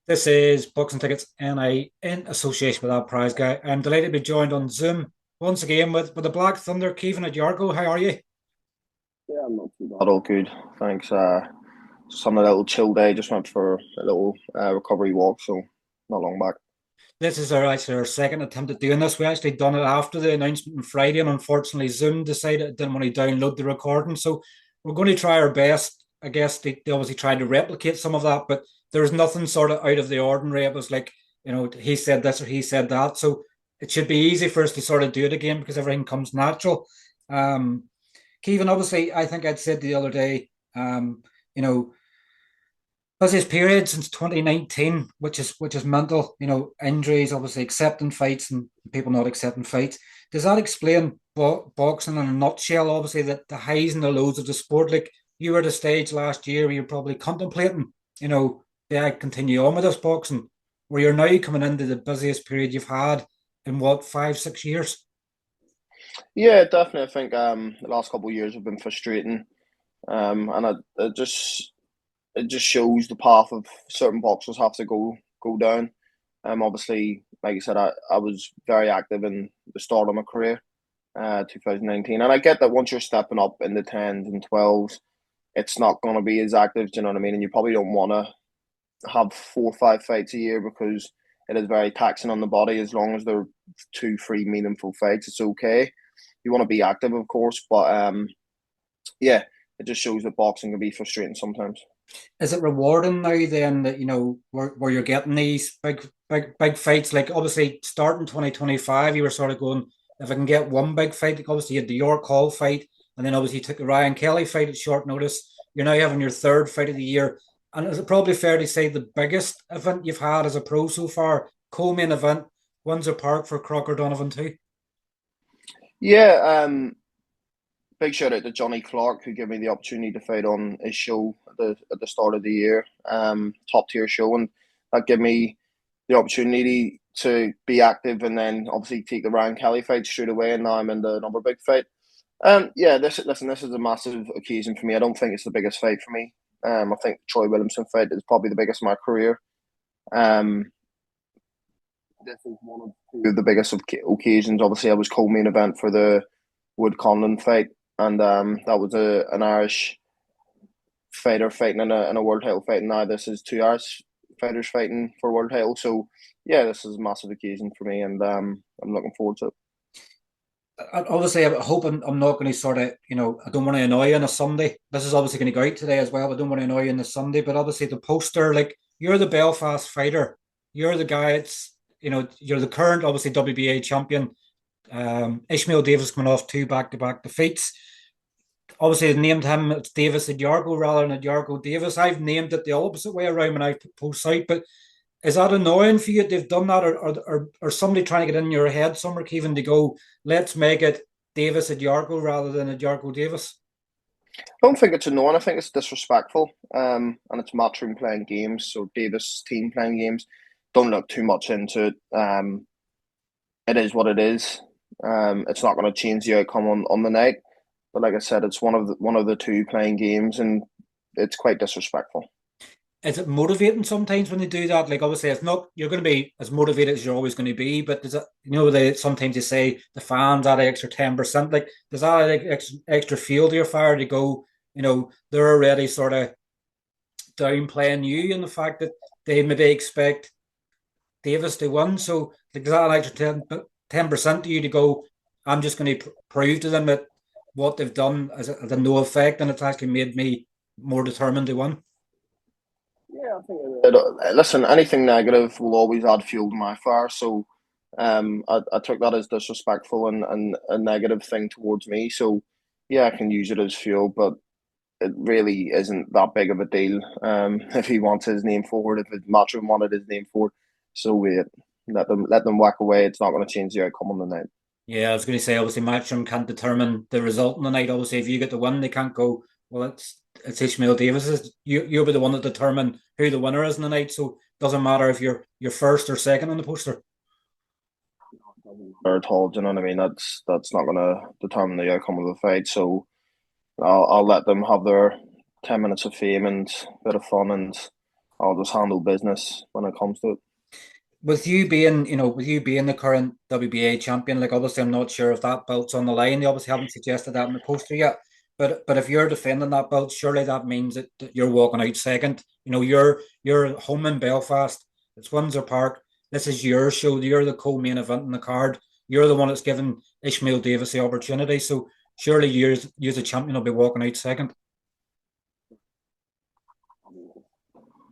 This is Boxing Tickets NI in association with our prize guy. I'm delighted to be joined on Zoom once again with the Black Thunder, Caoimhin Agyarko. How are you? Yeah, I'm not too bad. All good, thanks. Just on a little chill day. Just went for a little recovery walk, so not long back. This is our second attempt at doing this. We actually done it after the announcement on Friday, and unfortunately, Zoom decided it didn't want to download the recording. So we're going to try our best. I guess they obviously tried to replicate some of that, but there's nothing sort of out of the ordinary. It was like, he said this or he said that. So it should be easy for us to sort of do it again because everything comes natural. Um, Kevin, obviously, I think I'd said the other day, you know, busiest period since 2019, which is mental. Injuries, obviously accepting fights and people not accepting fights. Does that explain boxing in a nutshell? Obviously, the highs and the lows of the sport. Like you were at a stage last year where you're probably contemplating, I continue on with this boxing, where you're now coming into the busiest period you've had in what 5, 6 years. Yeah, definitely. I think the last couple of years have been frustrating, and it just shows the path of certain boxers have to go down. Obviously, like you said, I was very active in the start of my career, 2019, and I get that once you're stepping up in the tens and twelves, it's not going to be as active. Do you know what I mean? And you probably don't want to have 4 or 5 fights a year because it is very taxing on the body. As long as they're 2, 3 meaningful fights, it's okay. You want to be active, of course, but yeah, it just shows that boxing can be frustrating sometimes. Is it rewarding now then that where you're getting these big fights? Like obviously starting 2025, you were sort of going, if I can get one big fight, like obviously you had the York Hall fight, and then obviously you took the Ryan Kelly fight at short notice. You're now having your third fight of the year. And is it probably fair to say the biggest event you've had as a pro so far, co-main event, Windsor Park for Crocker Donovan too? Yeah, big shout out to Johnny Clark who gave me the opportunity to fight on his show at the start of the year. Top tier show, and that gave me the opportunity to be active and then obviously take the Ryan Kelly fight straight away, and now I'm in the another big fight. Yeah, this is a massive occasion for me. I don't think it's the biggest fight for me. I think Troy Williamson fight is probably the biggest of my career. Um, this is one of two of the biggest occasions. Obviously, I was co-main event for the Wood Conlon fight, and that was an Irish fighter fighting in a world title fight. And now this is two Irish fighters fighting for world title. So yeah, this is a massive occasion for me, and I'm looking forward to it. Obviously, I hope I'm not going to sort of, I don't want to annoy you on a Sunday. This is obviously going to go out today as well. I don't want to annoy you on the Sunday, but obviously the poster, like you're the Belfast fighter. You're the guy. You're the current, obviously WBA champion. Ishmael Davis coming off two back-to-back defeats. Obviously, they named him it's Davis Agyarko rather than Agyarko Davis. I've named it the opposite way around when I post out, but is that annoying for you? They've done that, or somebody trying to get in your head somewhere, Kevin, to go, let's make it Davis Agyarko rather than Agyarko Davis? I don't think it's annoying. I think it's disrespectful. And it's matchroom playing games, so Davis team playing games. Don't look too much into it. It is what it is. It's not going to change the outcome on the night. But like I said, it's one of the two playing games, and it's quite disrespectful. Is it motivating sometimes when they do that? Like obviously, it's not you're going to be as motivated as you're always going to be, but does it? They sometimes you say the fans add extra 10%. Like does that add extra fuel to your fire to go? They're already sort of downplaying you and the fact that they maybe expect Davis to win. So like, does that add extra 10% to you to go? I'm just going to prove to them that what they've done has a no effect, and it's actually made me more determined to win. Yeah, I think listen, anything negative will always add fuel to my fire. So, I took that as disrespectful and a negative thing towards me. So, yeah, I can use it as fuel, but it really isn't that big of a deal. If he wants his name forward, if Matchroom wanted his name forward, so wait, let them whack away. It's not going to change the outcome on the night. Yeah, I was going to say obviously Matchroom can't determine the result in the night. Obviously, if you get the win, they can't go. Well, it's Ishmael Davis's. You'll be the one that determine who the winner is in the night. So it doesn't matter if you're first or second on the poster. Or at all, do you know what I mean? That's not going to determine the outcome of the fight. So I'll let them have their 10 minutes of fame and a bit of fun, and I'll just handle business when it comes to it. With you being the current WBA champion, like obviously I'm not sure if that belt's on the line. They obviously haven't suggested that in the poster yet. But if you're defending that belt, surely that means that you're walking out second. You're home in Belfast. It's Windsor Park. This is your show. You're the co-main event in the card. You're the one that's given Ishmael Davis the opportunity. So surely you're the champion will be walking out second.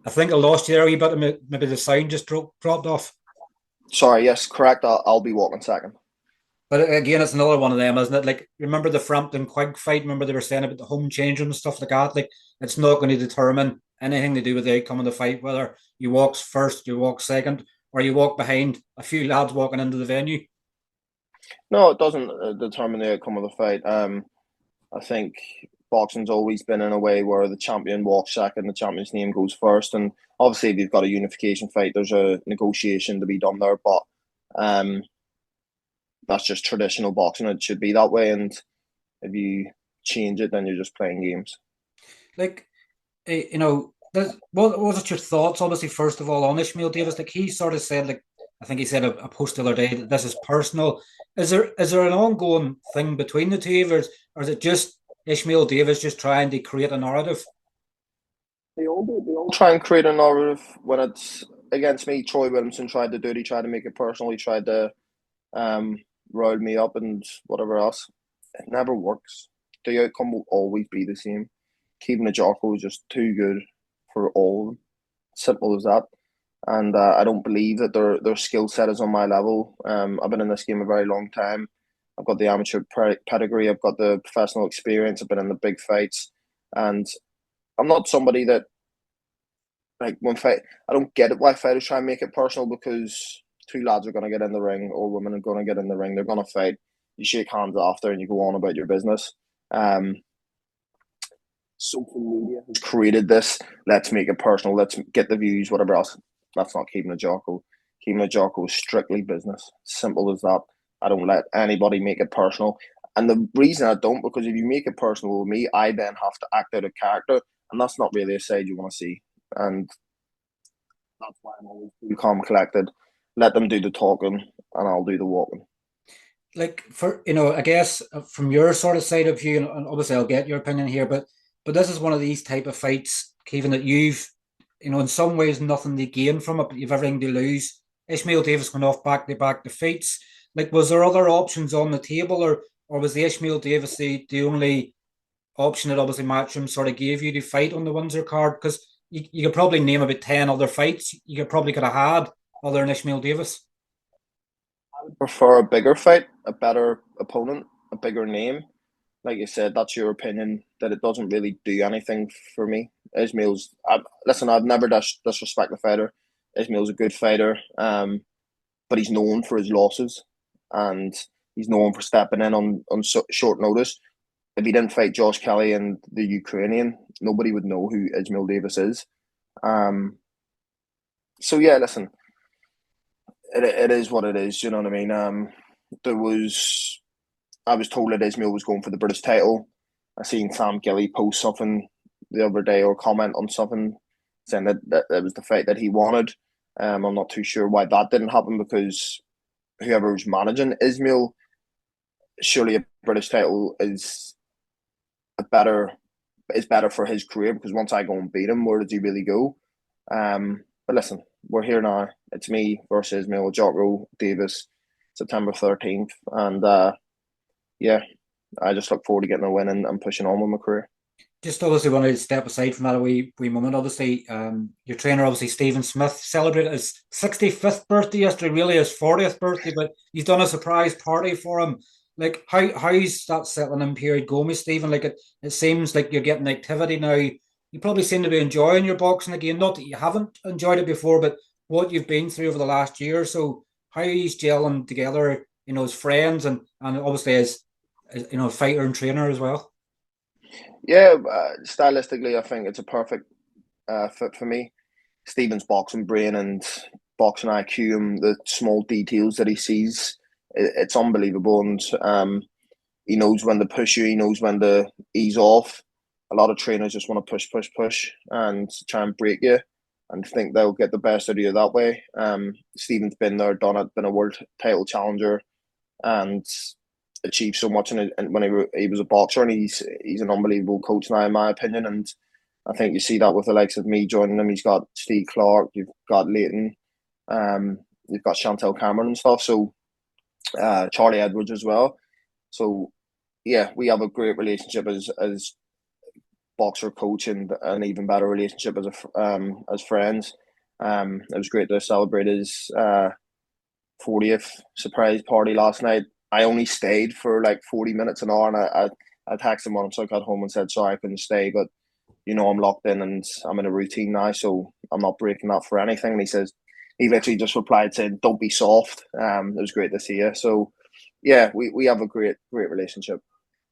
I think I lost you there a wee bit. Maybe the sound just dropped off. Sorry, yes, correct. I'll be walking second. But again, it's another one of them, isn't it? Like, remember the Frampton Quig fight? Remember they were saying about the home change room and stuff like that? Like, it's not going to determine anything to do with the outcome of the fight, whether you walk first, you walk second, or you walk behind a few lads walking into the venue. No, it doesn't determine the outcome of the fight. I think boxing's always been in a way where the champion walks second, the champion's name goes first, and obviously if you've got a unification fight, there's a negotiation to be done there. But um, that's just traditional boxing. It should be that way, and if you change it, then you're just playing games. Like, what was it your thoughts, obviously, first of all, on Ishmael Davis? Like, he sort of said, like, I think he said a post the other day that this is personal. Is there an ongoing thing between the two of us, or is it just Ishmael Davis just trying to create a narrative? They all try and create a narrative when it's against me. Troy Williamson tried to do it. He tried to make it personal. He tried to um, rile me up and whatever else. It never works. The outcome will always be the same. Caoimhin Agyarko is just too good for all of them. Simple as that. And I don't believe that their skill set is on my level. I've been in this game a very long time. I've got the amateur pedigree. I've got the professional experience. I've been in the big fights, and I'm not somebody that like when fight. I don't get it why fighters try and make it personal because two lads are going to get in the ring or women are going to get in the ring. They're going to fight. You shake hands after and you go on about your business. Um, Social media has created this. Let's make it personal. Let's get the views. Whatever else. That's not Caoimhin Agyarko. Caoimhin Agyarko is strictly business. Simple as that. I don't let anybody make it personal. And the reason I don't, because if you make it personal with me, I then have to act out a character, and that's not really a side you want to see. And that's why I'm always cool, calm, collected. Let them do the talking, and I'll do the walking. Like, for I guess from your sort of side of view, and obviously I'll get your opinion here, but this is one of these type of fights, Kevin, that you've in some ways nothing to gain from it, but you've everything to lose. Ishmael Davis went off back defeats. Like, was there other options on the table, or was the Ishmael Davis the only option that obviously Matchroom sort of gave you to fight on the Windsor card? Because you could probably name about 10 other fights could have had other than Ishmael Davis. I would prefer a bigger fight, a better opponent, a bigger name. Like you said, that's your opinion. That it doesn't really do anything for me. Listen. I've never disrespect the fighter. Ismail's a good fighter, but he's known for his losses, and he's known for stepping in on short notice. If he didn't fight Josh Kelly and the Ukrainian, nobody would know who Ishmael Davis is. Um, so yeah, listen, it is what it is. You know what I mean? There was I was told that Ishmael was going for the British title. I seen Sam Gilley post something the other day or comment on something saying that was the fight that he wanted. I'm not too sure why that didn't happen because whoever was managing Ishmael, surely a British title a better better for his career because once I go and beat him, where does he really go? But listen, we're here now. It's me versus Ishmael Agyarko Davis, September 13th, and yeah, I just look forward to getting a win and pushing on with my career. Just obviously want to step aside from that a wee moment. Obviously, your trainer, obviously Stephen Smith, celebrated his 65th birthday yesterday, really his 40th birthday, but he's done a surprise party for him. Like, how's that settling in period going with Stephen? Like, it seems like you're getting activity now. You probably seem to be enjoying your boxing again. Not that you haven't enjoyed it before, but what you've been through over the last year or so, how he's gelling together, as friends and obviously as fighter and trainer as well. Yeah, stylistically, I think it's a perfect fit for me. Stephen's boxing brain and boxing IQ and the small details that he sees, it's unbelievable. And he knows when to push you, he knows when to ease off. A lot of trainers just want to push, push, push and try and break you. and think they'll get the best out of you that way. Stephen's been there, done it, been a world title challenger, and achieved so much when he was a boxer, and he's an unbelievable coach now, in my opinion. And I think you see that with the likes of me joining him. He's got Steve Clark, you've got Leighton, you've got Chantel Cameron and stuff. So Charlie Edwards as well. So yeah, we have a great relationship as boxer coach, and an even better relationship as friends. It was great to celebrate his 40th surprise party last night. I only stayed for like 40 minutes, an hour, and I texted him once I got home and said sorry I couldn't stay, but I'm locked in and I'm in a routine now, so I'm not breaking that for anything. And he literally just replied saying, "Don't be soft." It was great to see you. So yeah, we have a great relationship.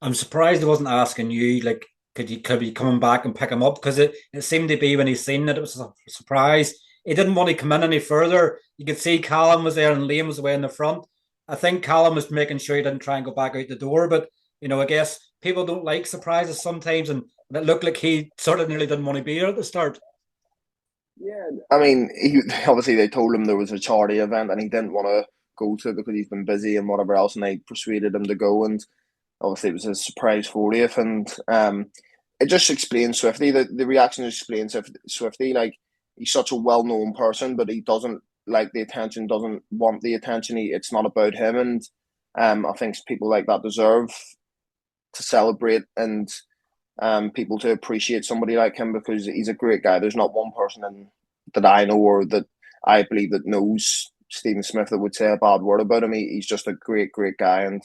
I'm surprised he wasn't asking you, like, could be coming back and pick him up? Because it seemed to be when he seen it was a surprise. He didn't want to come in any further. You could see Callum was there and Liam was away in the front. I think Callum was making sure he didn't try and go back out the door. But, I guess people don't like surprises sometimes. And it looked like he sort of nearly didn't want to be there at the start. Yeah, I mean, obviously they told him there was a charity event and he didn't want to go to it because he's been busy and whatever else, and they persuaded him to go. And obviously it was a surprise 40th, and it just explains Swifty. The reaction explains Swifty. Like, he's such a well known person, but he doesn't like the attention, doesn't want the attention. It's not about him, and I think people like that deserve to celebrate, and people to appreciate somebody like him, because he's a great guy. There's not one person that I know or that I believe that knows Stephen Smith that would say a bad word about him. He's just a great guy, and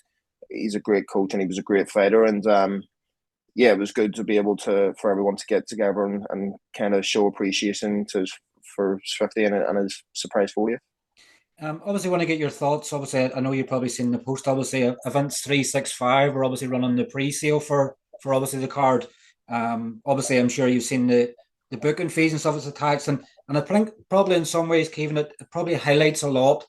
he's a great coach, and he was a great fighter. And yeah, it was good to be able for everyone to get together and kind of show appreciation for Swifty and his surprise 40th. Obviously, want to get your thoughts. Obviously, I know you've probably seen the post. Obviously, events 365. We're obviously running the pre-sale for obviously the card. Obviously, I'm sure you've seen the booking fees and stuff that's attached, and I think probably in some ways, Kevin, it probably highlights a lot.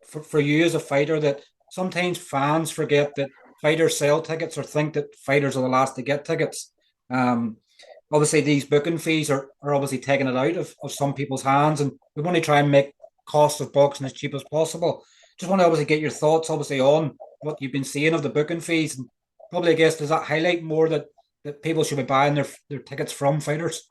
For you as a fighter, that sometimes fans forget that fighters sell tickets or think that fighters are the last to get tickets. Obviously, these booking fees are obviously taking it out of some people's hands, and we want to try and make cost of boxing as cheap as possible. Just want to obviously get your thoughts, obviously, on what you've been seeing of the booking fees, and probably, I guess, does that highlight more that people should be buying their tickets from fighters?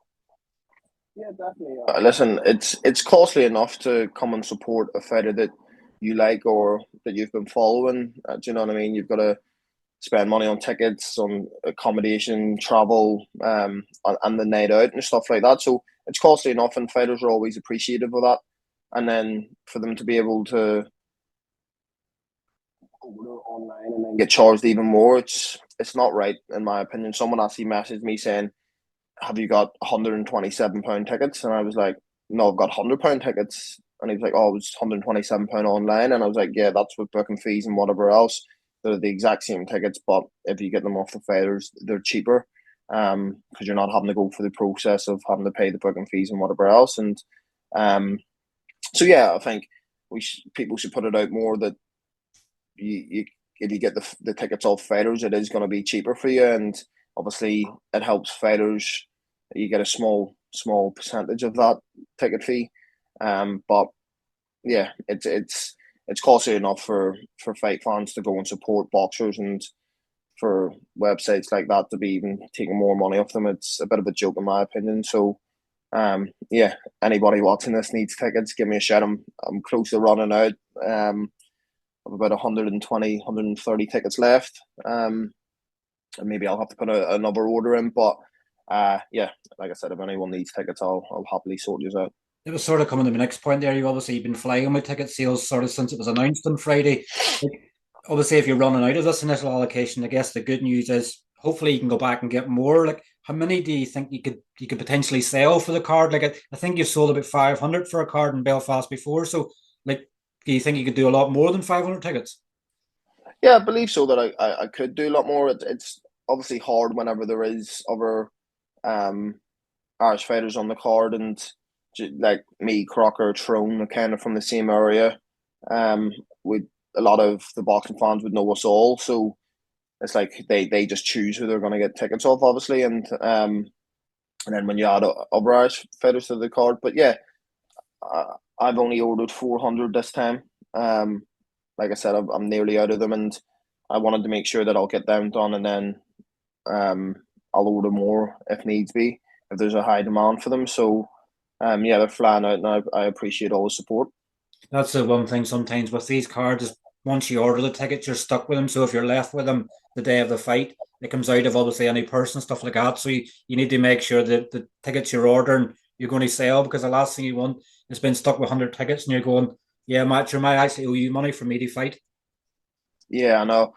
Yeah, definitely. Listen, it's costly enough to come and support a fighter that you like or that you've been following. Do you know what I mean? You've got to spend money on tickets, on accommodation, travel, and the night out and stuff like that. So it's costly enough, and fighters are always appreciative of that. And then for them to be able to order online and then get charged even more, it's not right, in my opinion. Someone actually messaged me saying, "Have you got £127 tickets?" And I was like, "No, I've got £100 tickets." And he was like, "Oh, it was £127 online." And I was like, "Yeah, that's with booking fees and whatever else. They're the exact same tickets, but if you get them off the fighters, they're cheaper, because you're not having to go through the process of having to pay the booking fees and whatever else." And so yeah, I think people should put it out more that you if you get the tickets off fighters, it is going to be cheaper for you, and obviously it helps fighters. You get a small percentage of that ticket fee, but yeah, it's costly enough for fight fans to go and support boxers, and for websites like that to be even taking more money off them. It's a bit of a joke, in my opinion. So yeah, anybody watching this needs tickets, give me a shout. I'm close to running out. I've about 120, 130 tickets left. And maybe I'll have to put another order in. But yeah, like I said, if anyone needs tickets, I'll happily sort yours out. It was sort of coming to the next point there. You've obviously been flying with ticket sales sort of since it was announced on Friday. Like, obviously, if you're running out of this initial allocation, I guess the good news is hopefully you can go back and get more. Like, how many do you think you could potentially sell for the card? Like, I think you've sold about 500 for a card in Belfast before. So, like, do you think you could do a lot more than 500 tickets? Yeah, I believe so that I could do a lot more. It's obviously hard whenever there is other um, Irish fighters on the card, and like me, Crocker, Tyrone, are kind of from the same area. With a lot of the boxing fans would know us all, so it's like they just choose who they're going to get tickets off, obviously, and and then when you add other Irish fighters to the card. But yeah, I've only ordered 400 this time. Like I said, I'm nearly out of them, and I wanted to make sure that I'll get them done, and then um, I'll order more if needs be, if there's a high demand for them. So yeah, they're flying out, and I appreciate all the support. That's the one thing sometimes with these cards is once you order the tickets, you're stuck with them. So if you're left with them the day of the fight, it comes out of obviously any person, stuff like that. So you need to make sure that the tickets you're ordering, you're going to sell because the last thing you want is being stuck with 100 tickets and you're going, yeah, matchroom, I actually owe you money for me to fight. Yeah, I know.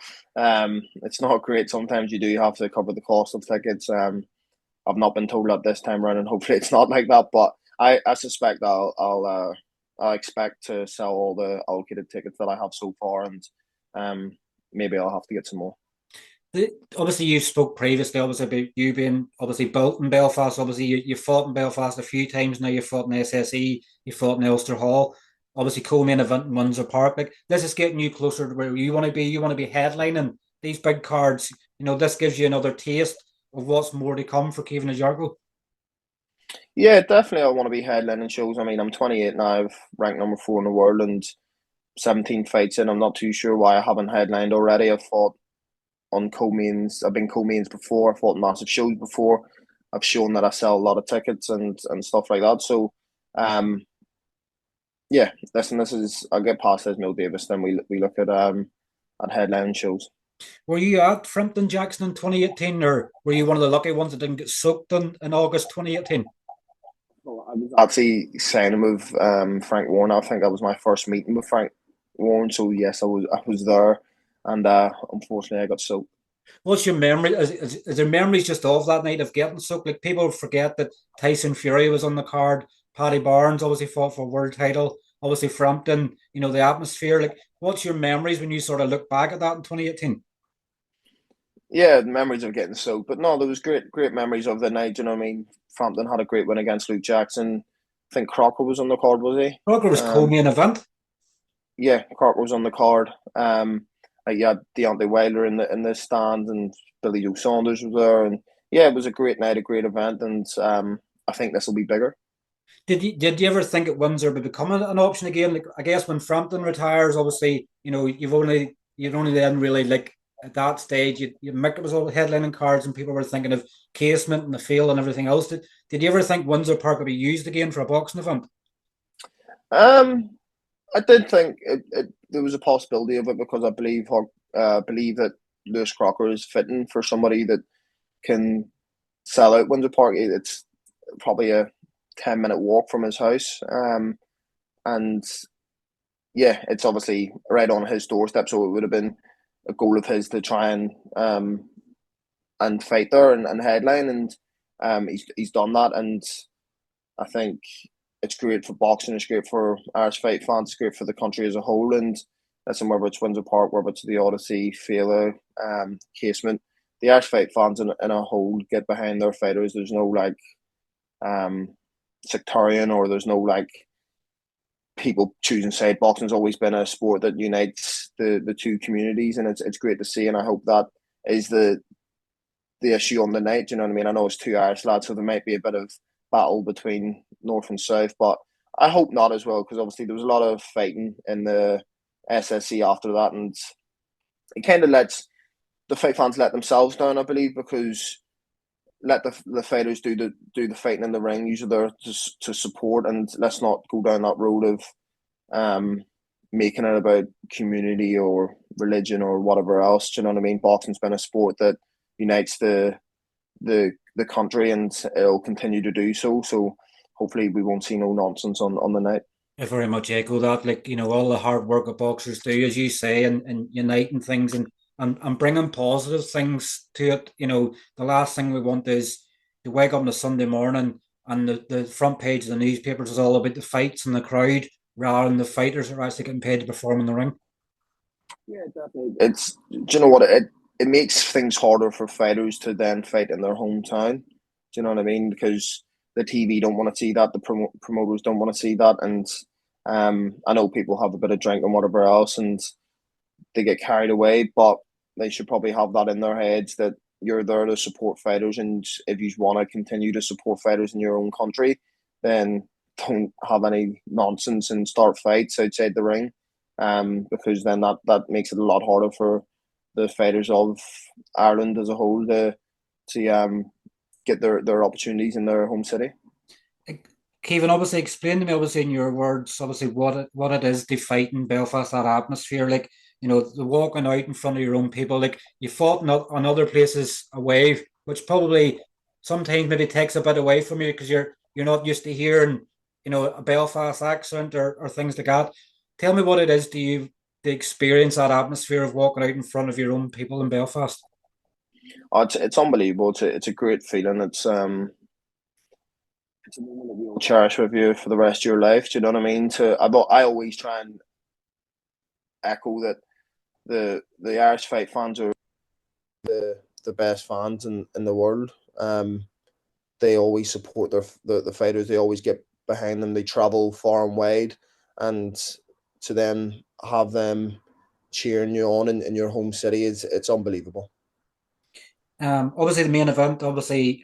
It's not great. Sometimes you do have to cover the cost of tickets. I've not been told that this time around, and hopefully it's not like that. But I suspect I'll expect to sell all the allocated tickets that I have so far, and um, maybe I'll have to get some more. Obviously, you spoke previously, obviously, about you being obviously built in Belfast. Obviously, you fought in Belfast a few times now. You fought in SSE, you fought in Ulster Hall. Obviously, co-main event in Windsor Park. Like this is getting you closer to where you want to be. You want to be headlining these big cards. You know, this gives you another taste of what's more to come for Caoimhin Agyarko. Yeah, definitely. I want to be headlining shows. I mean, I'm 28 now. I've ranked number 4 in the world and 17 fights in. I'm not too sure why I haven't headlined already. I've fought on co-mains. I've been co-mains before. I've fought massive shows before. I've shown that I sell a lot of tickets and stuff like that. So, um, yeah, listen, this is I'll get past Ishmael Davis, then we look at headline shows. Were you at Frampton Jackson in 2018, or were you one of the lucky ones that didn't get soaked in August 2018? Well, I was actually signing with Frank Warren. I think that was my first meeting with Frank Warren. So yes, I was there, and unfortunately I got soaked. What's your memory? Is there memories just of that night of getting soaked? Like people forget that Tyson Fury was on the card. Paddy Barnes obviously fought for a world title. Obviously Frampton, you know, the atmosphere. Like, what's your memories when you sort of look back at that in 2018? Yeah, memories of getting soaked, but no, there was great memories of the night. You know what I mean? Frampton had a great win against Luke Jackson. I think Crocker was on the card, was he? Crocker was Um, co-main event. yeah, Crocker was on the card. You had Deontay Wilder in the stand, and Billy Joe Saunders was there, and yeah, it was a great night, a great event, and I think this will be bigger. Did you ever think at Windsor would become an option again? Like I guess when Frampton retires, obviously, you know, you'd only then really like at that stage you Mick was all headlining cards and people were thinking of casement and the field and everything else. Did you ever think Windsor Park would be used again for a boxing event? Um, I did think there was a possibility of it because I believe that Lewis Crocker is fitting for somebody that can sell out Windsor Park. It's probably a 10-minute walk from his house, and yeah, it's obviously right on his doorstep. So it would have been a goal of his to try and fight there and headline, and he's done that, and I think it's great for boxing. It's great for Irish fight fans. It's great for the country as a whole. And listen, whether it's Windsor Park, whether it's the Odyssey, Fela, Casement, the Irish fight fans in a whole get behind their fighters. There's no like um, sectarian, or there's no like people choosing side. Boxing's always been a sport that unites the two communities, and it's great to see. And I hope that is the issue on the night. Do you know what I mean? I know it's two Irish lads, so there might be a bit of battle between North and South, but I hope not as well, because obviously there was a lot of fighting in the SSC after that, and it kind of lets the fight fans let themselves down, I believe, because let the fighters do the fighting in the ring. Usually they're to support, and let's not go down that road of um, making it about community or religion or whatever else. Do you know what I mean? Boxing's been a sport that unites the country, and it'll continue to do so. So hopefully we won't see no nonsense on the night. I very much echo that. Like, you know, all the hard work that boxers do, as you say, and uniting things and bringing positive things to it. You know, the last thing we want is to wake up on a Sunday morning and the front page of the newspapers is all about the fights and the crowd rather than the fighters that are actually getting paid to perform in the ring. Yeah, definitely. It's do you know what it makes things harder for fighters to then fight in their hometown. Do you know what I mean? Because the TV don't want to see that, the promoters don't want to see that, and I know people have a bit of drink and whatever else, and they get carried away, but they should probably have that in their heads that you're there to support fighters, and if you want to continue to support fighters in your own country, then don't have any nonsense and start fights outside the ring, because then that makes it a lot harder for the fighters of Ireland as a whole to get their opportunities in their home city. Kevin, obviously, explain to me, obviously, in your words, obviously, what it is to fight in Belfast, that atmosphere, like, the walking out in front of your own people, like you fought on other places away, which probably sometimes maybe takes a bit away from you because you're not used to hearing, a Belfast accent or things like that. Tell me what it is to you to experience that atmosphere of walking out in front of your own people in Belfast. Oh, it's unbelievable. It's a great feeling. It's a moment that you'll cherish with you for the rest of your life. Do you know what I mean? I always try and echo that the Irish fight fans are the best fans in the world. They always support the fighters. They always get behind them. They travel far and wide, and to then have them cheering you on in your home city is it's unbelievable. Obviously, the main event, obviously,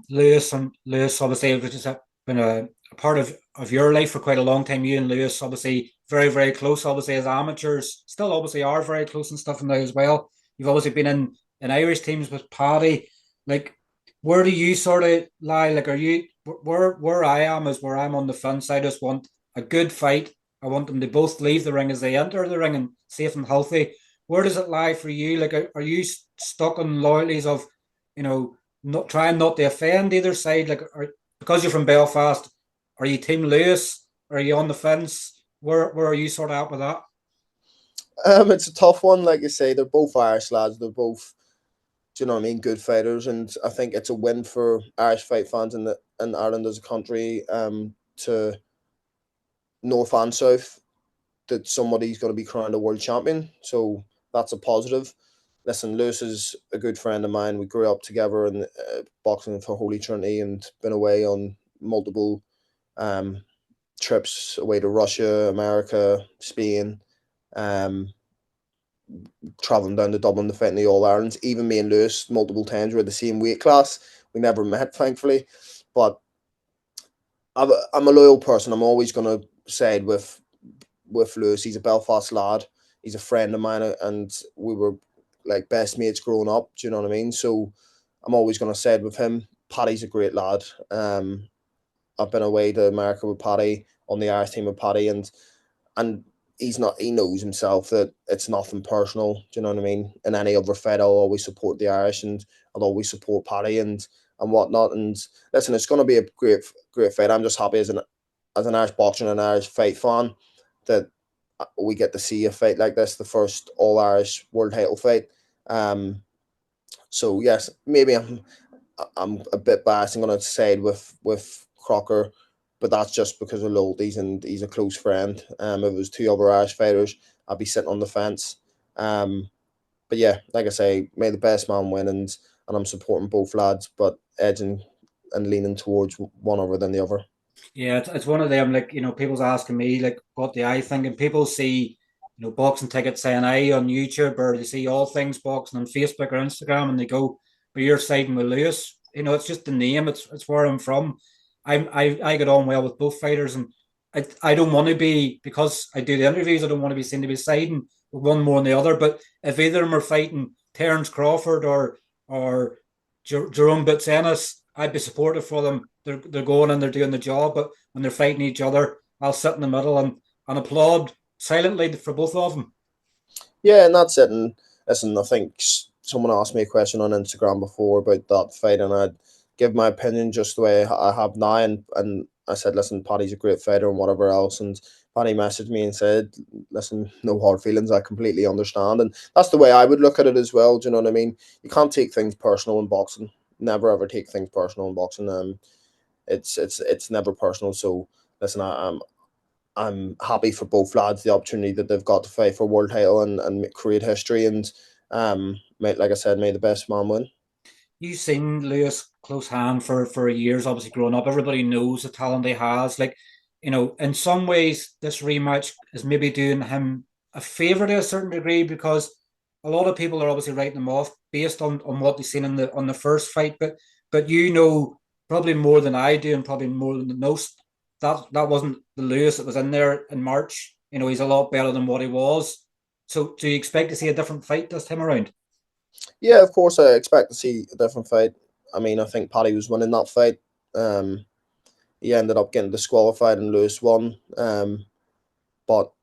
Lewis and Lewis, obviously, which has been a part of your life for quite a long time. You and Lewis, obviously, very, very close, obviously, as amateurs, still obviously are very close and stuff now as well. You've obviously been in Irish teams with Paddy. Like, where do you sort of lie? Like, are you where I am is where I'm on the fence. I just want a good fight. I want them to both leave the ring as they enter the ring and safe and healthy. Where does it lie for you? Like, are you stuck on loyalties of, not trying not to offend either side? Like, because you're from Belfast, are you Team Lewis? Are you on the fence? Where are you sort of at with that? It's a tough one, like you say. They're both Irish lads. They're both, do you know what I mean, good fighters, and I think it's a win for Irish fight fans in Ireland as a country. To north and south, that somebody's going to be crowned a world champion. So that's a positive. Listen, Lewis is a good friend of mine. We grew up together in boxing for Holy Trinity and been away on multiple um, trips away to Russia, America, Spain, um, traveling down to Dublin to fight in the All Irelands. Even me and Lewis, multiple times, we're the same weight class. We never met, thankfully. But I'm a loyal person. I'm always going to side with Lewis. He's a Belfast lad. He's a friend of mine, and we were like best mates growing up. Do you know what I mean? So I'm always going to side with him. Paddy's a great lad. I've been away to America with Paddy on the Irish team with Paddy, and he's not. He knows himself that it's nothing personal. Do you know what I mean? In any other fight, I'll always support the Irish, and I'll always support Paddy and whatnot. And listen, it's going to be a great fight. I'm just happy as an Irish boxer and an Irish fight fan that we get to see a fight like this, the first All Irish World Title fight. So yes, maybe I'm a bit biased. I'm going to side with Crocker, but that's just because of loyalties and he's a close friend. If it was two other Irish fighters, I'd be sitting on the fence. But yeah, like I say, may the best man win, and I'm supporting both lads, but edging and leaning towards one over than the other. Yeah, it's one of them. Like, people's asking me like what the I think, and people see, boxing tickets saying I on YouTube, or they see all things boxing on Facebook or Instagram, and they go, "But you're siding with Lewis." It's just the name. It's where I'm from. I get on well with both fighters, and I don't want to be, because I do the interviews. I don't want to be seen to be siding with one more than the other. But if either of them are fighting Terence Crawford or Jerome Butsenis, I'd be supportive for them. They're going and they're doing the job. But when they're fighting each other, I'll sit in the middle and applaud silently for both of them. Yeah, and that's it. And listen, I think someone asked me a question on Instagram before about that fight, and I'd give my opinion just the way I have now. And I said, listen, Paddy's a great fighter and whatever else. And Paddy messaged me and said, listen, no hard feelings. I completely understand. And that's the way I would look at it as well. Do you know what I mean? You can't take things personal in boxing. Never ever take things personal in boxing. It's never personal. So listen, I'm happy for both lads the opportunity that they've got to fight for world title and create history. And like I said, may the best man win. You've seen Lewis close hand for years, obviously growing up. Everybody knows the talent he has. Like, in some ways, this rematch is maybe doing him a favor to a certain degree because a lot of people are obviously writing them off based on what they've seen on the first fight, but you know probably more than I do, and probably more than most, that wasn't the Lewis that was in there in March. You know, he's a lot better than what he was. So do you expect to see a different fight this time around? Yeah, of course, I expect to see a different fight. I mean, I think Paddy was winning that fight. Um, he ended up getting disqualified and Lewis won. But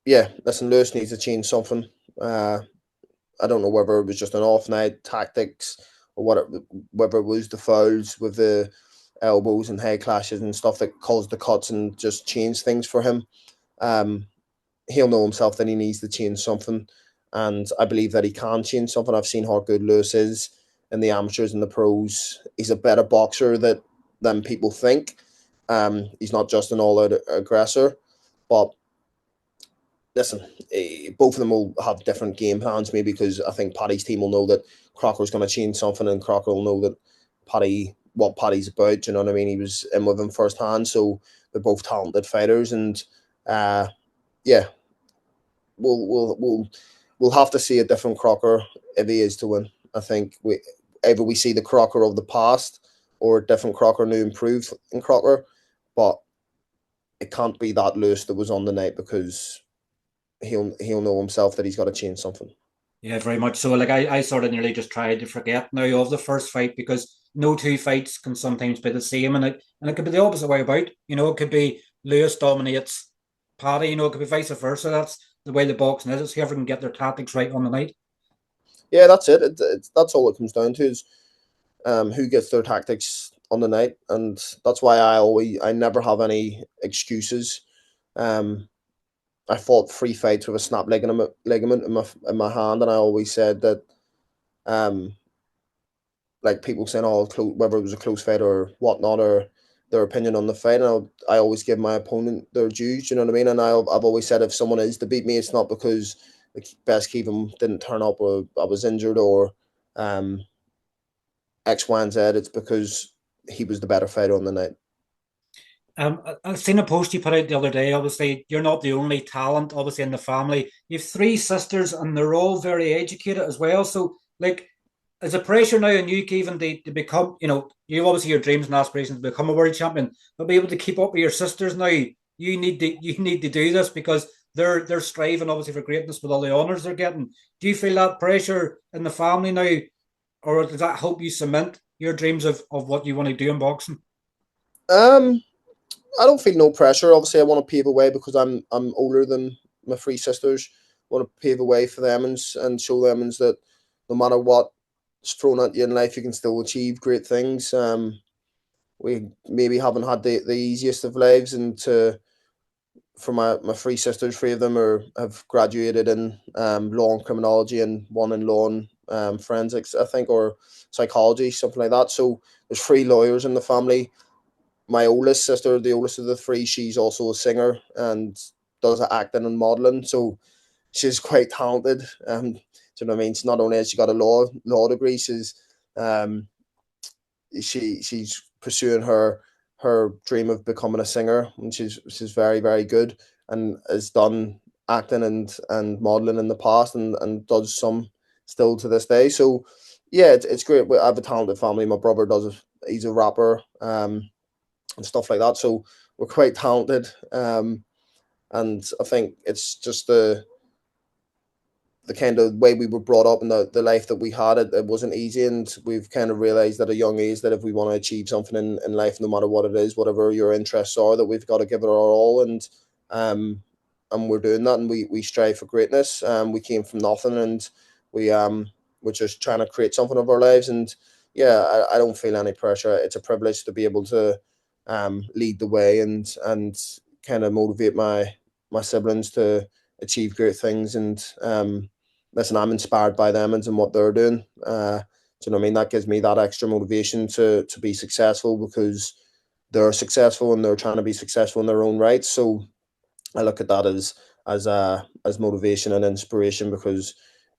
yeah, listen, Lewis needs to change something. Uh, I don't know whether it was just an off night, tactics, or whether it was the fouls with the elbows and head clashes and stuff that caused the cuts and just changed things for him. Um, he'll know himself that he needs to change something, and I believe that he can change something. I've seen how good Lewis is in the amateurs and the pros. He's a better boxer than people think. He's not just an all-out aggressor, but listen, both of them will have different game plans, maybe because I think Paddy's team will know that Crocker's going to change something, and Crocker will know that what Paddy's about. Do you know what I mean? He was in with him firsthand, so they're both talented fighters, and yeah, we'll have to see a different Crocker if he is to win. I think either we see the Crocker of the past or a different Crocker new improved in Crocker, but it can't be that Lewis that was on the night because he'll know himself that he's got to change something. Yeah, very much so. Like I sort of nearly just tried to forget now of the first fight because no two fights can sometimes be the same, and it could be the opposite way about. You know, it could be Lewis dominates Paddy. You know, it could be vice versa. That's the way the boxing is. It's whoever can get their tactics right on the night. Yeah, that's it. That's all it comes down to is who gets their tactics on the night, and that's why I never have any excuses. Um, I fought 3 fights with a snap ligament in my hand, and I always said that um, like people saying, "Oh, whether it was a close fight or whatnot," or their opinion on the fight. And I always give my opponent their dues. You know what I mean? And I've always said if someone is to beat me, it's not because the best Kevin didn't turn up or I was injured or um, X, Y, and Z. It's because he was the better fighter on the night. I've seen a post you put out the other day. Obviously, you're not the only talent, obviously, in the family. You've three sisters, and they're all very educated as well. So, like, is a pressure now on you, Kevin, to become, you know, you obviously your dreams and aspirations to become a world champion, but be able to keep up with your sisters now. You need to do this because they're striving obviously for greatness with all the honours they're getting. Do you feel that pressure in the family now, or does that help you cement your dreams of what you want to do in boxing? Um, I don't feel no pressure. Obviously, I want to pave a way because I'm older than my 3 sisters. I want to pave a way for them and show them that no matter what's thrown at you in life, you can still achieve great things. We maybe haven't had the easiest of lives, and for my 3 sisters, 3 of them have graduated in law and criminology, and one in law and forensics, I think, or psychology, something like that. So there's 3 lawyers in the family. My oldest sister, the oldest of the 3, she's also a singer and does acting and modeling. So she's quite talented. Do you know what I mean? It's not only has she got a law degree, um, she's pursuing her dream of becoming a singer, and she's very very good and has done acting and modeling in the past and does some still to this day. So yeah, it's great. I have a talented family. My brother he's a rapper and stuff like that. So we're quite talented. And I think it's just the kind of way we were brought up and the life that we had, it wasn't easy. And we've kind of realized at a young age that if we want to achieve something in life, no matter what it is, whatever your interests are, that we've got to give it our all. Um, and we're doing that, and we strive for greatness. We came from nothing, and we're just trying to create something of our lives. And yeah, I don't feel any pressure. It's a privilege to be able to lead the way and kind of motivate my siblings to achieve great things. And listen, I'm inspired by them and what they're doing. Do you know what I mean? That gives me that extra motivation to be successful because they're successful and they're trying to be successful in their own right. So I look at that as motivation and inspiration because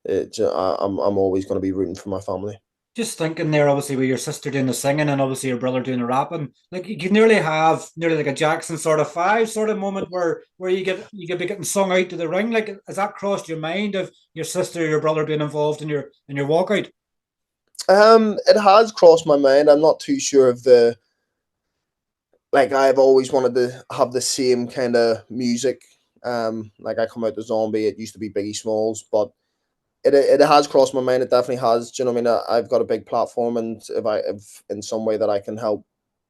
I'm always going to be rooting for my family. just thinking there, obviously, with your sister doing the singing and obviously your brother doing the rapping, like you could nearly have nearly like a Jackson sort of five sort of moment where you get be getting sung out to the ring. Like, has that crossed your mind of your sister or your brother being involved in your walkout? It has crossed my mind. I'm not too sure of the like. I've always wanted to have the same kind of music. Like I come out the zombie. It used to be Biggie Smalls, but it has crossed my mind. It definitely has. Do you know what I mean? I've got a big platform, and if in some way that I can help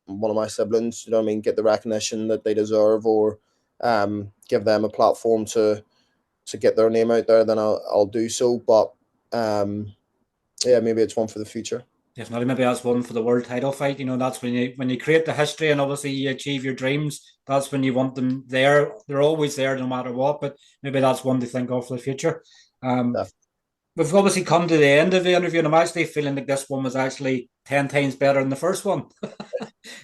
one of my siblings, you know what I mean, get the recognition that they deserve, or give them a platform to get their name out there, then I'll do so. But yeah, maybe it's one for the future. Definitely, maybe that's one for the world title fight. That's when you create the history and obviously you achieve your dreams. That's when you want them there. They're always there, no matter what. But maybe that's one to think of for the future. Um, Definitely. we've obviously come to the end of the interview, and I'm actually feeling like this one was actually 10 times better than the first one.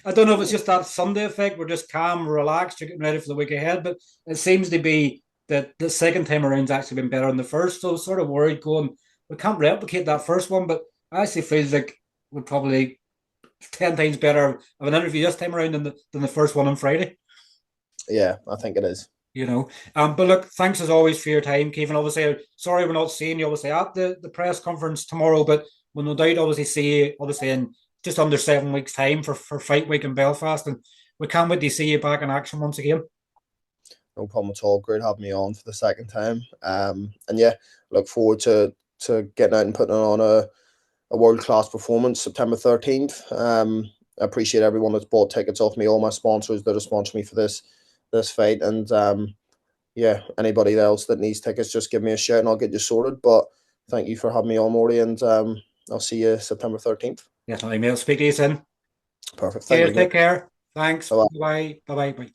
I don't know if it's just that Sunday effect. We're just calm, relaxed, you're getting ready for the week ahead, but it seems to be that the second time around's actually been better than the first. So I was sort of worried going, we can't replicate that first one, but I actually feel like we're probably 10 times better of an interview this time around than the first one on Friday. Yeah, I think it is. But look, thanks as always for your time, Kevin. Obviously, sorry we're not seeing you obviously at the press conference tomorrow, but we'll no doubt obviously see you obviously in just under 7 weeks' time for fight week in Belfast, and we can't wait to see you back in action once again. No problem at all. Great having me on for the second time. And yeah, look forward to getting out and putting on a world class performance September 13th. I appreciate everyone that's bought tickets off me, all my sponsors that have sponsored me for this fight, and yeah, anybody else that needs tickets, just give me a shout and I'll get you sorted. But thank you for having me on, Morty, and I'll see you September 13th. Definitely, mate. Speak to you soon. Perfect. Thank you Cheers. again. Take care. Thanks. Bye. Bye. Bye. Bye.